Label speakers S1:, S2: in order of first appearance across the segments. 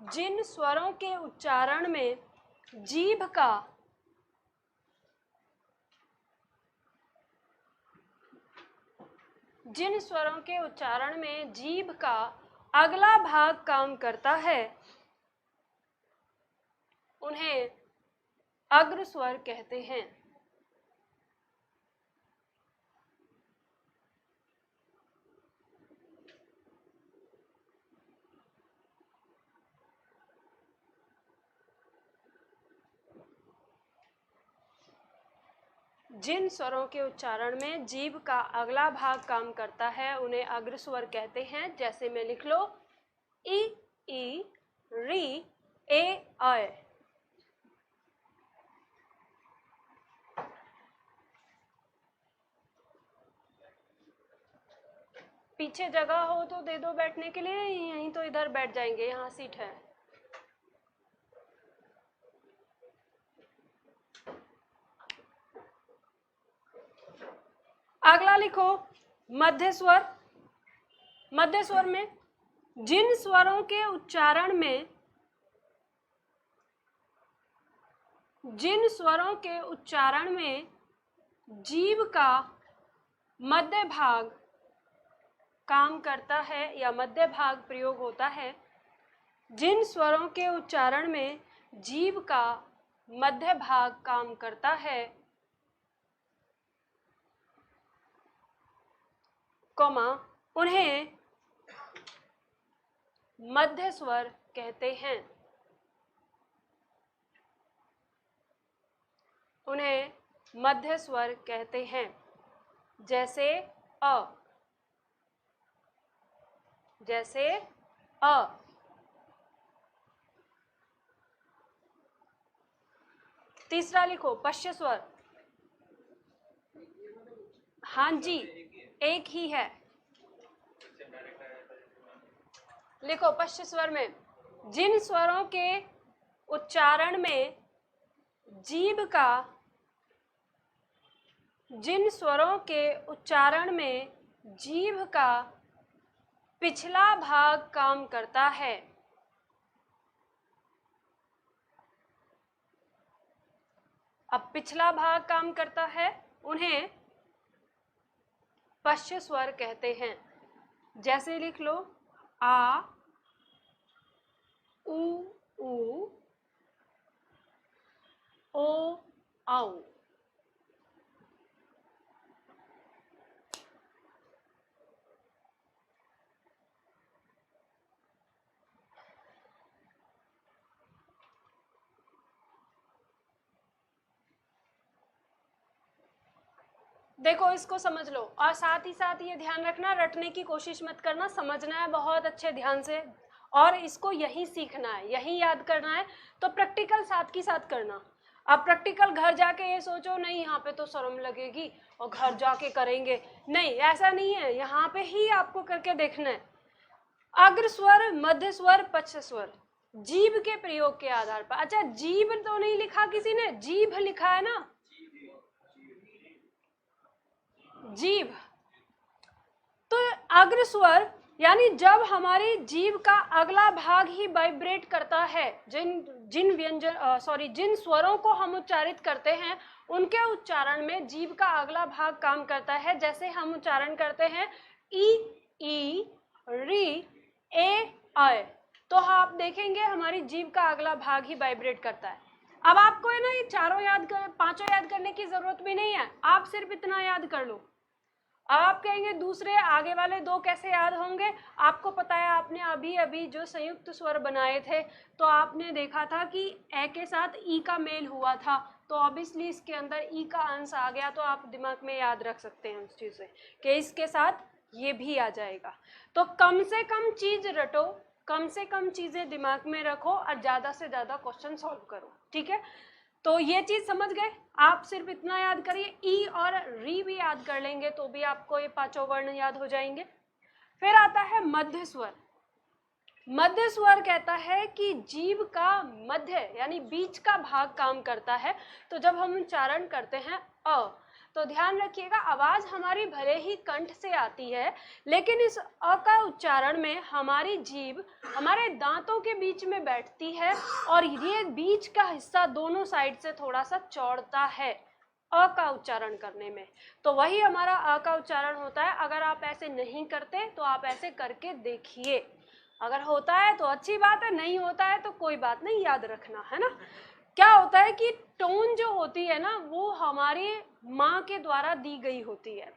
S1: जिन स्वरों के उच्चारण में जीभ का जिन स्वरों के उच्चारण में जीभ का अगला भाग काम करता है उन्हें अग्र स्वर कहते हैं। जिन स्वरों के उच्चारण में जीभ का अगला भाग काम करता है उन्हें अग्र स्वर कहते हैं। जैसे में लिख लो ई, ई, री, ए, अय। पीछे जगह हो तो दे दो बैठने के लिए, यहीं तो इधर बैठ जाएंगे, यहाँ सीट है। अगला लिखो मध्य स्वर। मध्य स्वर में जिन स्वरों के उच्चारण में जीभ का मध्य भाग काम करता है या मध्य भाग प्रयोग होता है, जिन स्वरों के उच्चारण में जीभ का मध्य भाग काम करता है, कॉमा, उन्हें मध्य स्वर कहते हैं। उन्हें मध्य स्वर कहते हैं। जैसे अ, जैसे अ। तीसरा लिखो पश्य स्वर। हाँ जी, एक ही है। लिखो पश्य स्वर में जिन स्वरों के उच्चारण में जीभ का पिछला भाग काम करता है, अब पिछला भाग काम करता है उन्हें पश्य स्वर कहते हैं। जैसे लिख लो आ, उ, ओ, औ। देखो इसको समझ लो और साथ ही साथ ये ध्यान रखना, रटने की कोशिश मत करना, समझना है बहुत अच्छे ध्यान से और इसको यही सीखना है, यही याद करना है। तो प्रैक्टिकल साथ की साथ करना। अब प्रैक्टिकल घर जाके ये सोचो नहीं यहाँ पे तो शर्म लगेगी और घर जाके करेंगे, नहीं ऐसा नहीं है, यहाँ पे ही आपको करके देखना है। अग्र स्वर, मध्य स्वर, पश्य स्वर जीभ के प्रयोग के आधार पर। अच्छा जीभ तो नहीं लिखा किसी ने, जीभ लिखा है ना, जीभ। तो अग्र स्वर यानी जब हमारी जीभ का अगला भाग ही वाइब्रेट करता है, जिन स्वरों को हम उच्चारित करते हैं उनके उच्चारण में जीभ का अगला भाग काम करता है। जैसे हम उच्चारण करते हैं ई, ई, री, ए, अय, तो आप देखेंगे हमारी जीभ का अगला भाग ही वाइब्रेट करता है। अब आपको है ना ये पांचों याद करने की जरूरत भी नहीं है, आप सिर्फ इतना याद कर लो। अब आप कहेंगे दूसरे आगे वाले दो कैसे याद होंगे? आपको पता है आपने अभी अभी जो संयुक्त स्वर बनाए थे तो आपने देखा था कि ए के साथ ई का मेल हुआ था, तो ऑब्वियसली इसके अंदर ई का अंश आ गया, तो आप दिमाग में याद रख सकते हैं उस चीज से कि इसके साथ ये भी आ जाएगा। तो कम से कम चीज रटो, कम से कम चीजें दिमाग में रखो और ज्यादा से ज्यादा क्वेश्चन सॉल्व करो, ठीक है? तो ये चीज समझ गए? आप सिर्फ इतना याद करिए, ई और री भी याद कर लेंगे तो भी आपको ये पांचों वर्ण याद हो जाएंगे। फिर आता है मध्य स्वर। मध्य स्वर कहता है कि जीभ का मध्य यानी बीच का भाग काम करता है। तो जब हम उच्चारण करते हैं अ, तो ध्यान रखिएगा, आवाज हमारी भले ही कंठ से आती है, लेकिन इस अ का उच्चारण में हमारी जीभ हमारे दांतों के बीच में बैठती है और ये बीच का हिस्सा दोनों साइड से थोड़ा सा चौड़ता है अ का उच्चारण करने में। तो वही हमारा अ का उच्चारण होता है। अगर आप ऐसे नहीं करते तो आप ऐसे करके देखिए, अगर होता है तो अच्छी बात है, नहीं होता है तो कोई बात नहीं, याद रखना है ना। क्या होता है कि टोन जो होती है ना, वो हमारी माँ के द्वारा दी गई होती है।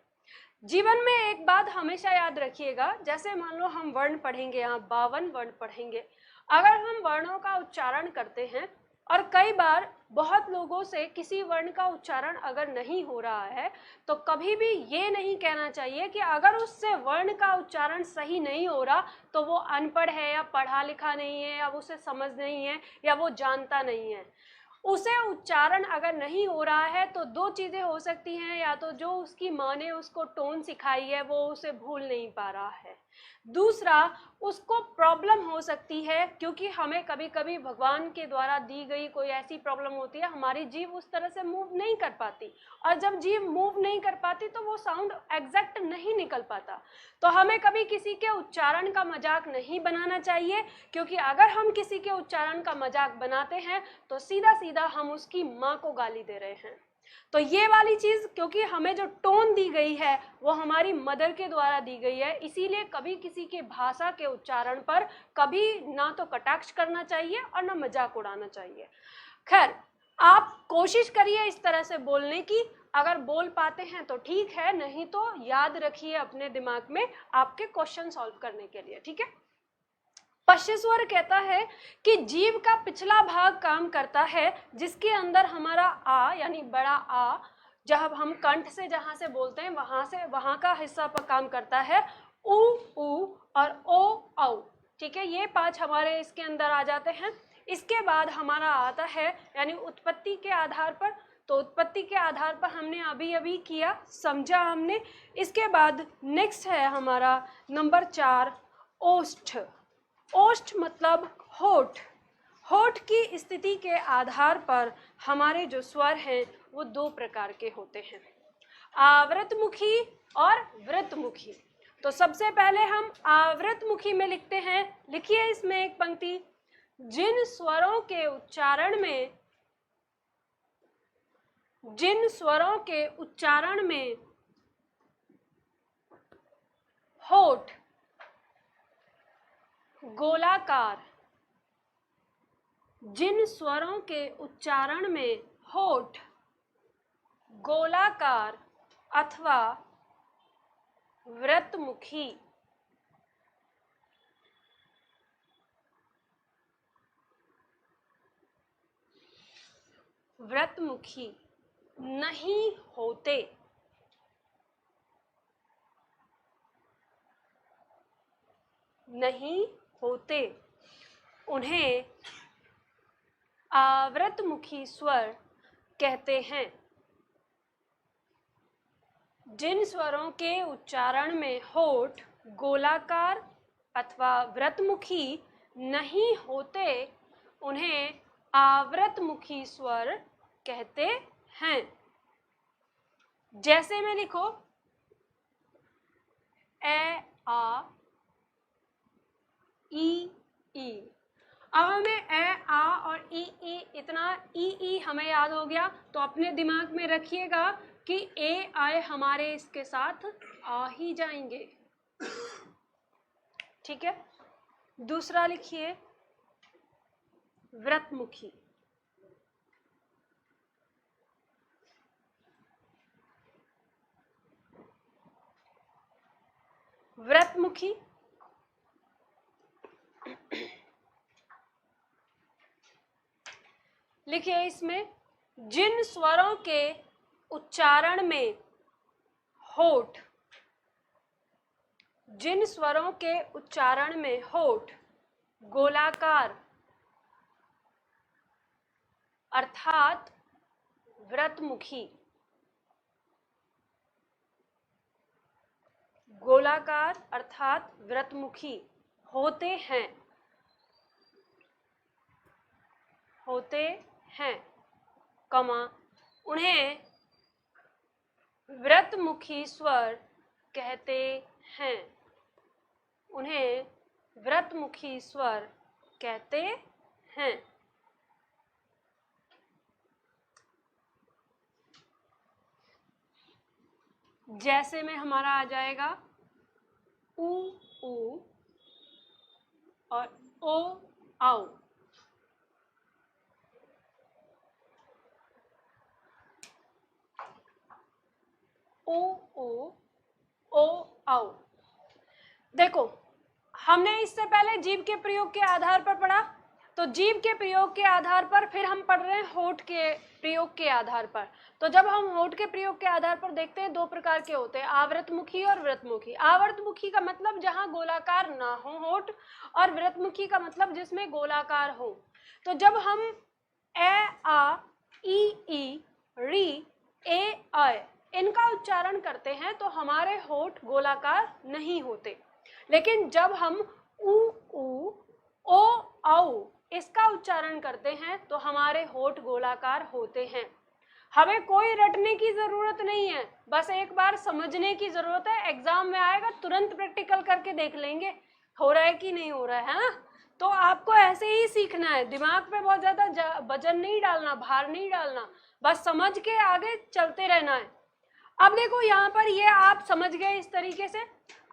S1: जीवन में एक बात हमेशा याद रखिएगा, जैसे मान लो हम वर्ण पढ़ेंगे, यहाँ 52 वर्ण पढ़ेंगे, अगर हम वर्णों का उच्चारण करते हैं और कई बार बहुत लोगों से किसी वर्ण का उच्चारण अगर नहीं हो रहा है, तो कभी भी ये नहीं कहना चाहिए कि अगर उससे वर्ण का उच्चारण सही नहीं हो रहा तो वो अनपढ़ है या पढ़ा लिखा नहीं है या उसे समझ नहीं है या वो जानता नहीं है। उसे उच्चारण अगर नहीं हो रहा है तो दो चीजें हो सकती हैं, या तो जो उसकी माँ ने उसको टोन सिखाई है वो उसे भूल नहीं पा रहा है, दूसरा उसको प्रॉब्लम हो सकती है, क्योंकि हमें कभी कभी भगवान के द्वारा दी गई कोई ऐसी प्रॉब्लम होती है, हमारी जीभ उस तरह से मूव नहीं कर पाती, और जब जीभ मूव नहीं कर पाती तो वो साउंड एग्जैक्ट नहीं निकल पाता। तो हमें कभी किसी के उच्चारण का मजाक नहीं बनाना चाहिए, क्योंकि अगर हम किसी के उच्चारण का मजाक बनाते हैं तो सीधा सीधा हम उसकी माँ को गाली दे रहे हैं। तो ये वाली चीज, क्योंकि हमें जो टोन दी गई है वो हमारी मदर के द्वारा दी गई है, इसीलिए कभी किसी के भाषा के उच्चारण पर कभी ना तो कटाक्ष करना चाहिए और ना मजाक उड़ाना चाहिए। खैर, आप कोशिश करिए इस तरह से बोलने की, अगर बोल पाते हैं तो ठीक है, नहीं तो याद रखिए अपने दिमाग में आपके क्वेश्चन सॉल्व करने के लिए, ठीक है। पश्चेश्वर कहता है कि जीव का पिछला भाग काम करता है, जिसके अंदर हमारा आ यानी बड़ा आ, जब हम कंठ से जहां से बोलते हैं वहां का हिस्सा पर काम करता है, उ और ओ औ, ठीक है। ये 5 हमारे इसके अंदर आ जाते हैं। इसके बाद हमारा आता है यानी उत्पत्ति के आधार पर, तो उत्पत्ति के आधार पर हमने अभी अभी किया, समझा हमने। इसके बाद नेक्स्ट है हमारा नंबर 4 ओष्ठ। ओष्ठ मतलब होठ। होठ की स्थिति के आधार पर हमारे जो स्वर हैं वो 2 प्रकार के होते हैं, आवृतमुखी और वृत्तमुखी। तो सबसे पहले हम आवृतमुखी में लिखते हैं, लिखिए इसमें एक पंक्ति, जिन स्वरों के उच्चारण में होठ गोलाकार, जिन स्वरों के उच्चारण में होठ गोलाकार अथवा वृत्तमुखी नहीं होते, उन्हें आवृतमुखी स्वर कहते हैं। जिन स्वरों के उच्चारण में होठ गोलाकार अथवा वृत्तमुखी नहीं होते, उन्हें आवृतमुखी स्वर कहते हैं। जैसे में लिखो, ए आ ई ई। अब हमें ए आ और ई इतना ई हमें याद हो गया, तो अपने दिमाग में रखिएगा कि ए आए हमारे इसके साथ आ ही जाएंगे, ठीक है। दूसरा लिखिए वृत्तमुखी। वृत्तमुखी लिखिए इसमें, जिन स्वरों के उच्चारण में होठ गोलाकार अर्थात वृत्तमुखी, होते हैं, कमा, उन्हें व्रतमुखी स्वर कहते हैं। उन्हें व्रतमुखी स्वर कहते हैं। जैसे में हमारा आ जाएगा ऊ ऊ और ओ आओ। ओ आओ। देखो, हमने इससे पहले जीभ के प्रयोग के आधार पर पढ़ा, तो जीभ के प्रयोग के आधार पर फिर हम पढ़ रहे हैं होठ के प्रयोग के आधार पर। तो जब हम होठ के प्रयोग के आधार पर देखते हैं, दो प्रकार के होते हैं, आवृतमुखी और व्रतमुखी। आवृतमुखी का मतलब जहां गोलाकार ना हो होठ, और व्रतमुखी का मतलब जिसमें गोलाकार हो। तो जब हम ए आ ई री ए अ इनका उच्चारण करते हैं तो हमारे होठ गोलाकार नहीं होते, लेकिन जब हम ऊ ऊ ओ औ इसका उच्चारण करते हैं तो हमारे होठ गोलाकार होते हैं। हमें कोई रटने की जरूरत नहीं है, बस एक बार समझने की जरूरत है। एग्जाम में आएगा, तुरंत प्रैक्टिकल करके देख लेंगे हो रहा है कि नहीं हो रहा है ना। तो आपको ऐसे ही सीखना है, दिमाग पे बहुत ज्यादा वजन नहीं डालना, भार नहीं डालना, बस समझ के आगे चलते रहना है। अब देखो यहाँ पर ये आप समझ गए इस तरीके से,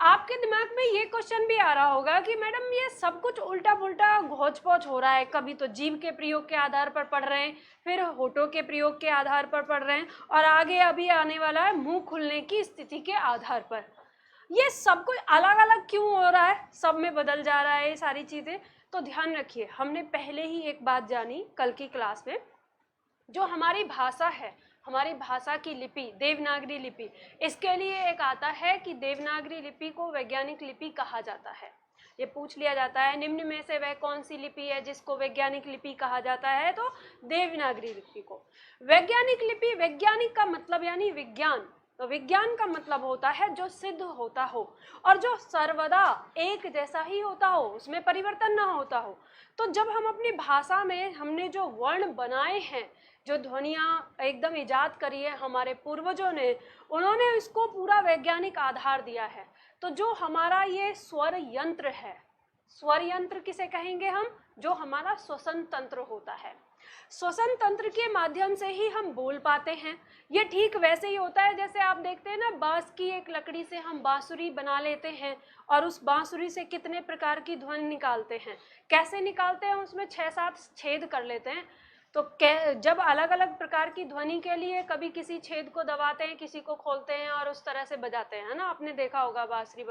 S1: आपके दिमाग में ये क्वेश्चन भी आ रहा होगा कि मैडम ये सब कुछ उल्टा पुल्टा घोच पोच हो रहा है, कभी तो जीभ के प्रयोग के आधार पर पढ़ रहे हैं, फिर होठों के प्रयोग के आधार पर पढ़ रहे हैं, और आगे अभी आने वाला है मुंह खुलने की स्थिति के आधार पर। ये सब कुछ अलग अलग क्यों हो रहा है, सब में बदल जा रहा है ये सारी चीजें। तो ध्यान रखिए, हमने पहले ही एक बात जानी कल की क्लास में, जो हमारी भाषा है, हमारी भाषा की लिपि देवनागरी लिपि, इसके लिए एक आता है कि देवनागरी लिपि को वैज्ञानिक लिपि कहा जाता है। ये पूछ लिया जाता है निम्न में से वह कौन सी लिपि है जिसको वैज्ञानिक लिपि कहा जाता है, तो देवनागरी लिपि को। वैज्ञानिक लिपि, वैज्ञानिक का मतलब यानी विज्ञान, तो विज्ञान का मतलब होता है जो सिद्ध होता हो और जो सर्वदा एक जैसा ही होता हो, उसमें परिवर्तन ना होता हो। तो जब हम अपनी भाषा में हमने जो वर्ण बनाए हैं, जो ध्वनियाँ एकदम इजाद करी है हमारे पूर्वजों ने, उन्होंने इसको पूरा वैज्ञानिक आधार दिया है। तो जो हमारा ये स्वर यंत्र है, स्वर यंत्र किसे कहेंगे हम, जो हमारा श्वसन तंत्र होता है, श्वसन तंत्र के माध्यम से ही हम बोल पाते हैं। ये ठीक वैसे ही होता है जैसे आप देखते हैं ना, बांस की एक लकड़ी से हम बांसुरी बना लेते हैं और उस बांसुरी से कितने प्रकार की ध्वनि निकालते हैं। कैसे निकालते हैं, उसमें 6-7 छेद कर लेते हैं। तो जब अलग अलग प्रकार की ध्वनि के लिए कभी किसी छेद को दबाते हैं, किसी को खोलते हैं और उस तरह से बजाते हैं, है ना, आपने देखा होगा बांसुरी